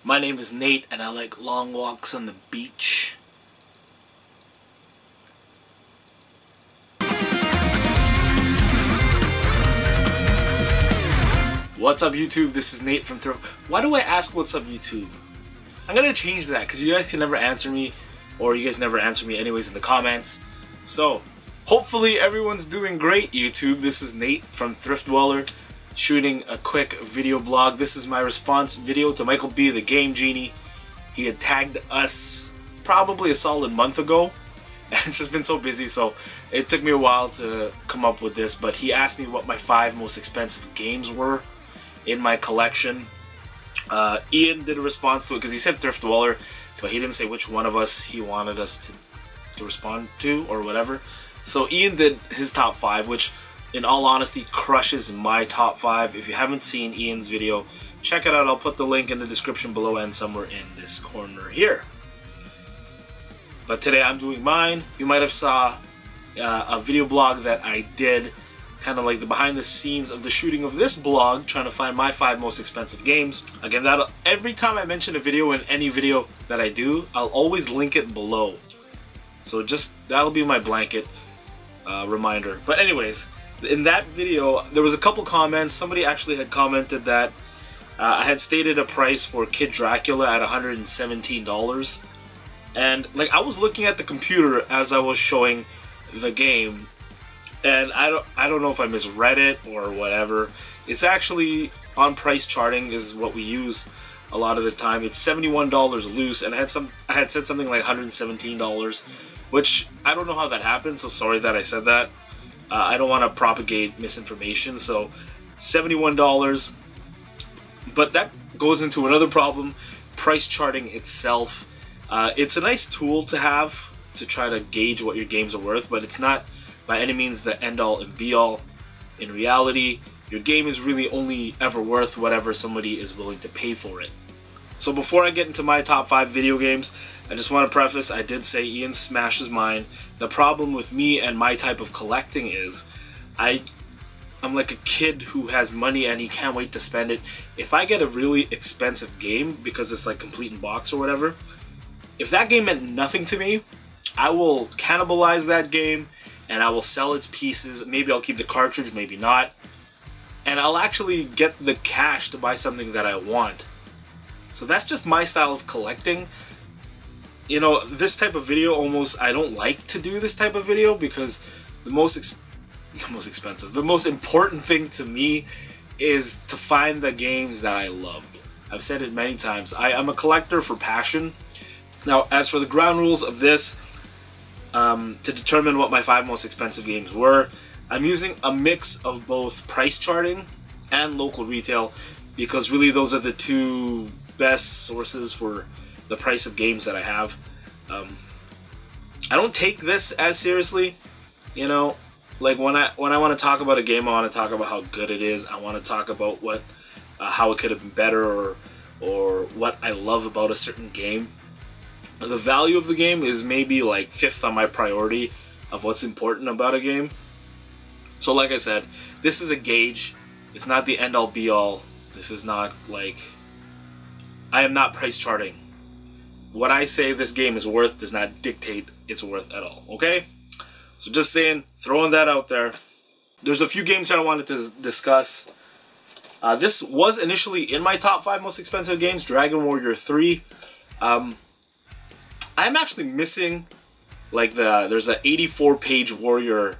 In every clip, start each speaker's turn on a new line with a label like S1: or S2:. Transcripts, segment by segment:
S1: My name is Nate and I like long walks on the beach. What's up YouTube? This is Nate from Thrift. Why do I ask what's up YouTube? I'm gonna change that because you guys can never answer me, or you guys never answer me anyways in the comments. So hopefully everyone's doing great YouTube. This is Nate from Thriftdweller shooting a quick video blog. This is my response video to Michael B, the Game Genie. He had tagged us probably a solid month ago, and it's just been so busy, so it took me a while to come up with this, but he asked me what my 5 most expensive games were in my collection. Ian did a response to it because he said Thriftdweller, but he didn't say which one of us he wanted us to respond to or whatever. So Ian did his top 5, which in all honesty crushes my top 5. If you haven't seen Ian's video, check it out. I'll put the link in the description below and somewhere in this corner here. But today I'm doing mine. You might have saw a video blog that I did, kind of like the behind the scenes of the shooting of this blog, trying to find my 5 most expensive games. Again, every time I mention a video in any video that I do, I'll always link it below. So just that'll be my blanket reminder. But anyways, in that video there was a couple comments. Somebody actually had commented that I had stated a price for Kid Dracula at $117, and like I was looking at the computer as I was showing the game, and I don't know if I misread it or whatever. It's actually on price charting is what we use a lot of the time. It's $71 loose, and I had said something like $117, which I don't know how that happened, so sorry that I said that. I don't want to propagate misinformation, so $71. But that goes into another problem, price charting itself. It's a nice tool to have to try to gauge what your games are worth, but it's not by any means the end-all and be-all. In reality, your game is really only ever worth whatever somebody is willing to pay for it. So before I get into my top 5 video games, I just want to preface, I did say Ian smashes mine. The problem with me and my type of collecting is I'm like a kid who has money and he can't wait to spend it. If I get a really expensive game because it's like complete in box or whatever, if that game meant nothing to me, I will cannibalize that game and I will sell its pieces. Maybe I'll keep the cartridge, maybe not. And I'll actually get the cash to buy something that I want. So that's just my style of collecting. You know, this type of video almost, I don't like to do this type of video because the most important thing to me is to find the games that I love. I've said it many times. I'm a collector for passion. Now, as for the ground rules of this, to determine what my 5 most expensive games were, I'm using a mix of both price charting and local retail, because really those are the 2 best sources for the price of games that I have. I don't take this as seriously, you know. Like when I want to talk about a game, I want to talk about how good it is. I want to talk about what how it could have been better, or what I love about a certain game. The value of the game is maybe like 5th on my priority of what's important about a game. So like I said, this is a gauge. It's not the end-all be-all. This is not like, I am not price charting. What I say this game is worth does not dictate its worth at all, okay? So just saying, throwing that out there. There's a few games that I wanted to discuss. This was initially in my top 5 most expensive games, Dragon Warrior 3. I'm actually missing, like, there's an 84-page Warrior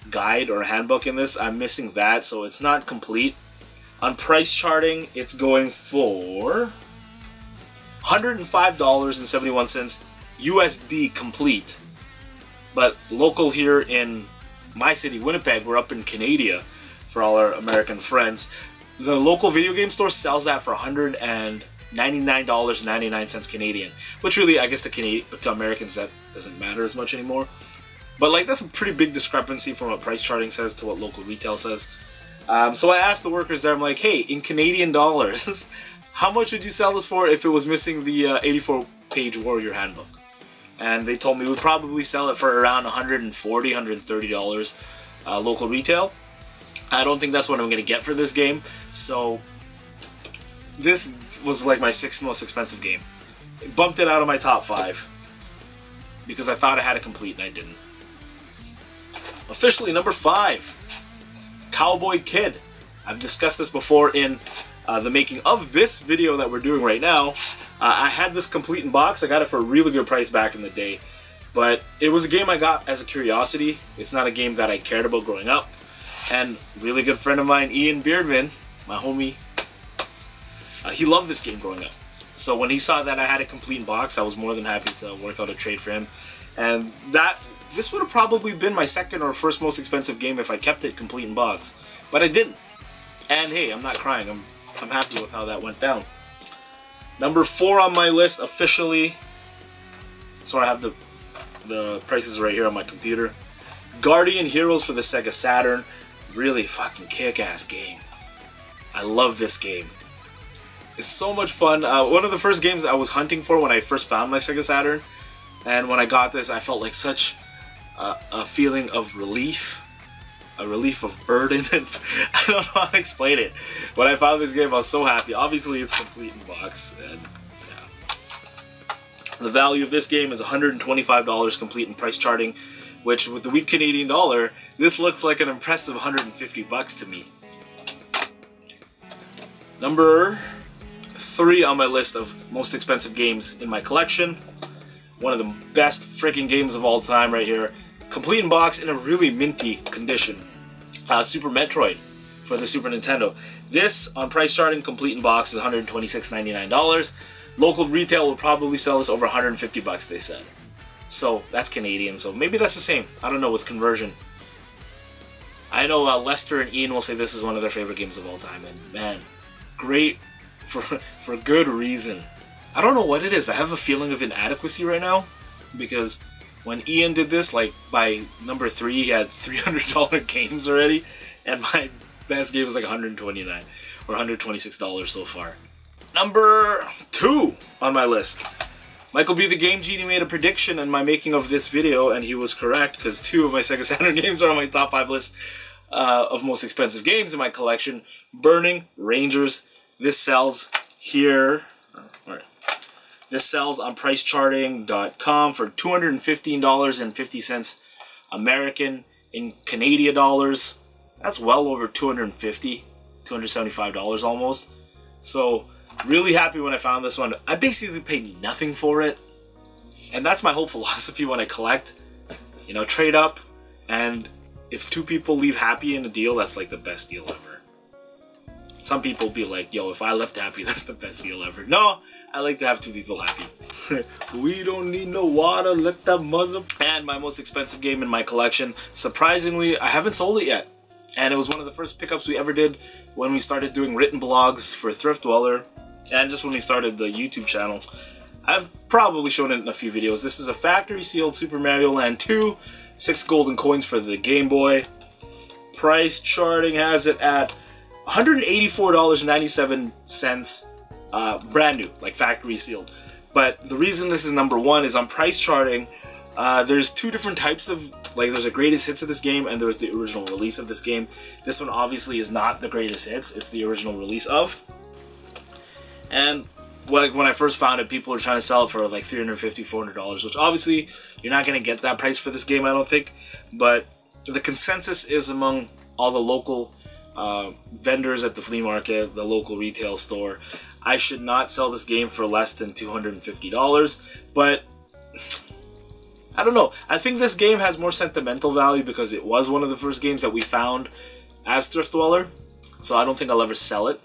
S1: guide or handbook in this. I'm missing that, so it's not complete. On price charting, it's going for $105.71 USD complete. But local here in my city, Winnipeg, we're up in Canada for all our American friends. The local video game store sells that for $199.99 Canadian, which really, I guess to Americans that doesn't matter as much anymore. But like, that's a pretty big discrepancy from what price charting says to what local retail says. So I asked the workers there, I'm like, hey, in Canadian dollars, how much would you sell this for if it was missing the 84-page Warrior handbook? And they told me we would probably sell it for around $140, $130 local retail. I don't think that's what I'm going to get for this game. So this was like my 6th most expensive game. It bumped it out of my top 5 because I thought I had it complete and I didn't. Officially number 5, Cowboy Kid. I've discussed this before in the making of this video that we're doing right now. I had this complete in box. I got it for a really good price back in the day. But it was a game I got as a curiosity. It's not a game that I cared about growing up. And a really good friend of mine, Ian Beardman, my homie, he loved this game growing up. So when he saw that I had a complete in box, I was more than happy to work out a trade for him. And this would have probably been my 2nd or 1st most expensive game if I kept it complete in box. But I didn't. And hey, I'm not crying. I'm happy with how that went down. Number 4 on my list officially. So I have the prices right here on my computer. Guardian Heroes for the Sega Saturn. Really fucking kick-ass game. I love this game. It's so much fun. One of the first games I was hunting for when I first found my Sega Saturn. And when I got this, I felt like such a feeling of relief. A relief of burden. I don't know how to explain it. When I found this game, I was so happy. Obviously, it's complete in box. And yeah. The value of this game is $125 complete in price charting, which with the weak Canadian dollar, this looks like an impressive 150 bucks to me. Number 3 on my list of most expensive games in my collection. One of the best freaking games of all time right here. Complete in box in a really minty condition. Super Metroid for the Super Nintendo. This, on price charting, complete in box is $126.99. Local retail will probably sell this over 150 bucks, they said. So, that's Canadian, so maybe that's the same. I don't know with conversion. I know Lester and Ian will say this is one of their favorite games of all time, and man, great for good reason. I don't know what it is. I have a feeling of inadequacy right now, because when Ian did this, like by number 3, he had $300 games already, and my best game was like $129 or $126 so far. Number 2 on my list. Michael B. the Game Genie made a prediction in my making of this video, and he was correct, because 2 of my Sega Saturn games are on my top 5 list of most expensive games in my collection. Burning Rangers. This sells here. This sells on pricecharting.com for $215.50 American. In Canadian dollars, that's well over $275 almost. So, really happy when I found this one. I basically paid nothing for it. And that's my whole philosophy when I collect. You know, trade up. And if 2 people leave happy in a deal, that's like the best deal ever. Some people be like, yo, if I left happy, that's the best deal ever. No, I like to have 2 people happy. We don't need no water, let that mother... And my most expensive game in my collection, surprisingly, I haven't sold it yet. And it was one of the first pickups we ever did when we started doing written blogs for Thriftdweller. And just when we started the YouTube channel. I've probably shown it in a few videos. This is a factory sealed Super Mario Land 2. 6 golden coins for the Game Boy. Price charting has it at $184.97. Brand new, like factory sealed. But the reason this is number 1 is on price charting. There's 2 different types of, like, there's a greatest hits of this game and there's the original release of this game. This one obviously is not the greatest hits, it's the original release of. And when I first found it, people were trying to sell it for like $350, $400, which obviously you're not going to get that price for this game, I don't think. But the consensus is among all the local vendors at the flea market, the local retail store, I should not sell this game for less than $250. But I don't know. I think this game has more sentimental value because it was one of the first games that we found as Thriftdweller. So I don't think I'll ever sell it.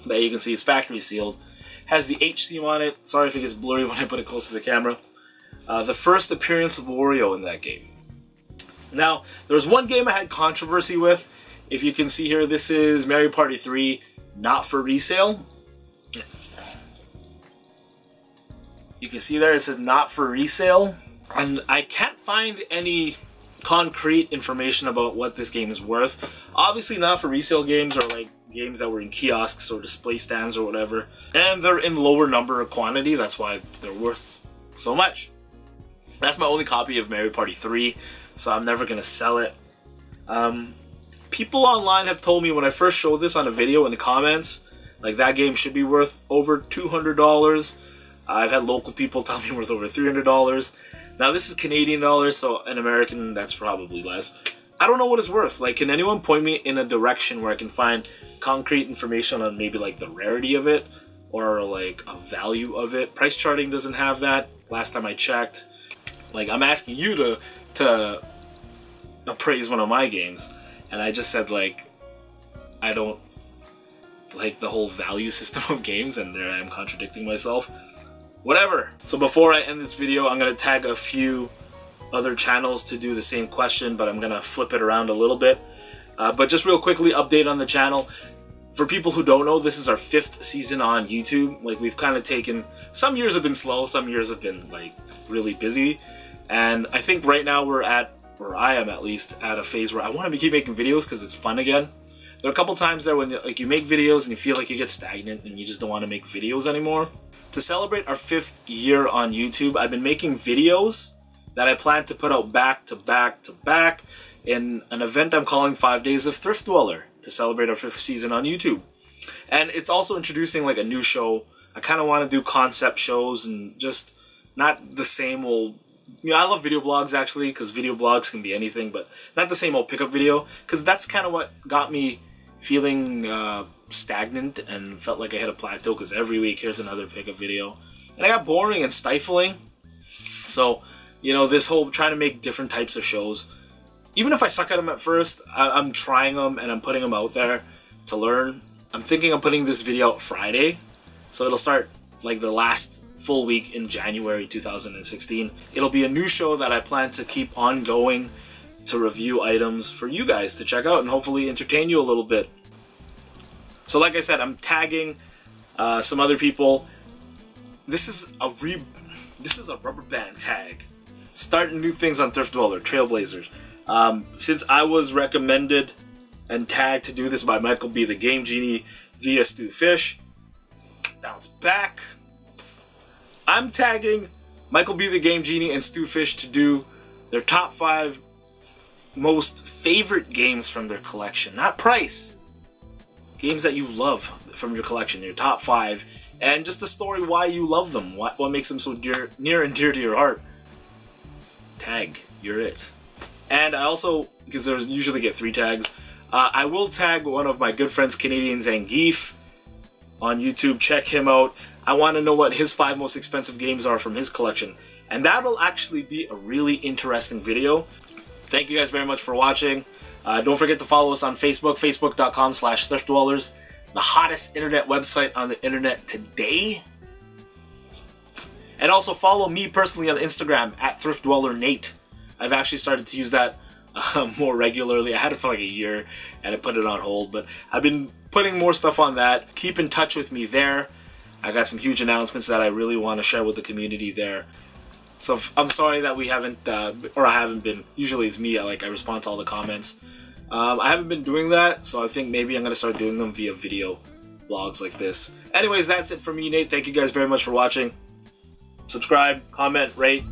S1: But you can see it's factory sealed. Has the H seam on it. Sorry if it gets blurry when I put it close to the camera. The first appearance of Wario in that game. Now, there was one game I had controversy with. If you can see here, this is Mario Party 3, not for resale. You can see there it says not for resale. And I can't find any concrete information about what this game is worth. Obviously not for resale games are like games that were in kiosks or display stands or whatever. And they're in lower number or quantity, that's why they're worth so much. That's my only copy of Mario Party 3, so I'm never going to sell it. People online have told me when I first showed this on a video in the comments, Like, that game should be worth over $200. I've had local people tell me worth over $300. Now, this is Canadian dollars, so in American, that's probably less. I don't know what it's worth. Like, can anyone point me in a direction where I can find concrete information on maybe, like, the rarity of it? Or, like, a value of it? Price charting doesn't have that, last time I checked. Like, I'm asking you to appraise one of my games, and I just said, like, I don't like the whole value system of games, and there I am contradicting myself. Whatever. So before I end this video, I'm going to tag a few other channels to do the same question, but I'm going to flip it around a little bit. But just real quickly, update on the channel. For people who don't know, this is our 5th season on YouTube. Like, we've kind of taken... Some years have been slow, some years have been, like, really busy. And I think right now we're at, or I am at least, at a phase where I want to keep making videos because it's fun again. There are a couple times there when, like, you make videos and you feel like you get stagnant and you just don't want to make videos anymore. To celebrate our 5th year on YouTube, I've been making videos that I plan to put out back to back to back in an event I'm calling 5 Days of Thriftdweller to celebrate our 5th season on YouTube. And it's also introducing, like, a new show. I kind of want to do concept shows and just not the same old... You know, I love video blogs, actually, because video blogs can be anything, but not the same old pickup video, because that's kind of what got me feeling stagnant and felt like I hit a plateau, because every week here's another pickup video. And I got boring and stifling. So, you know, this whole trying to make different types of shows, even if I suck at them at first, I'm trying them and I'm putting them out there to learn. I'm thinking of putting this video out Friday, so it'll start like the last full week in January 2016. It'll be a new show that I plan to keep ongoing to review items for you guys to check out and hopefully entertain you a little bit. So like I said, I'm tagging some other people. This is a rubber band tag. Starting new things on Thriftdweller, Trailblazers. Since I was recommended and tagged to do this by Michael B. the Game Genie via Stu Fish, bounce back. I'm tagging Michael B. the Game Genie and Stu Fish to do their top 5 most favorite games from their collection. Not price. Games that you love from your collection, your top 5, and just the story why you love them, what makes them so near and dear to your heart. Tag, you're it. And I also, because there's usually get 3 tags, I will tag one of my good friends, Canadian Zangief, on YouTube. Check him out. I want to know what his 5 most expensive games are from his collection. And that'll actually be a really interesting video. Thank you guys very much for watching. Don't forget to follow us on Facebook, facebook.com/thriftdwellers, the hottest internet website on the internet today. And also follow me personally on Instagram at ThriftdwellerNate. I've actually started to use that more regularly. I had it for like a year and I put it on hold, but I've been putting more stuff on that. Keep in touch with me there. I got some huge announcements that I really want to share with the community there. So I'm sorry that we haven't, or I haven't been, usually it's me, I respond to all the comments. I haven't been doing that, so I think maybe I'm going to start doing them via video blogs like this. Anyways, that's it for me, Nate. Thank you guys very much for watching. Subscribe, comment, rate.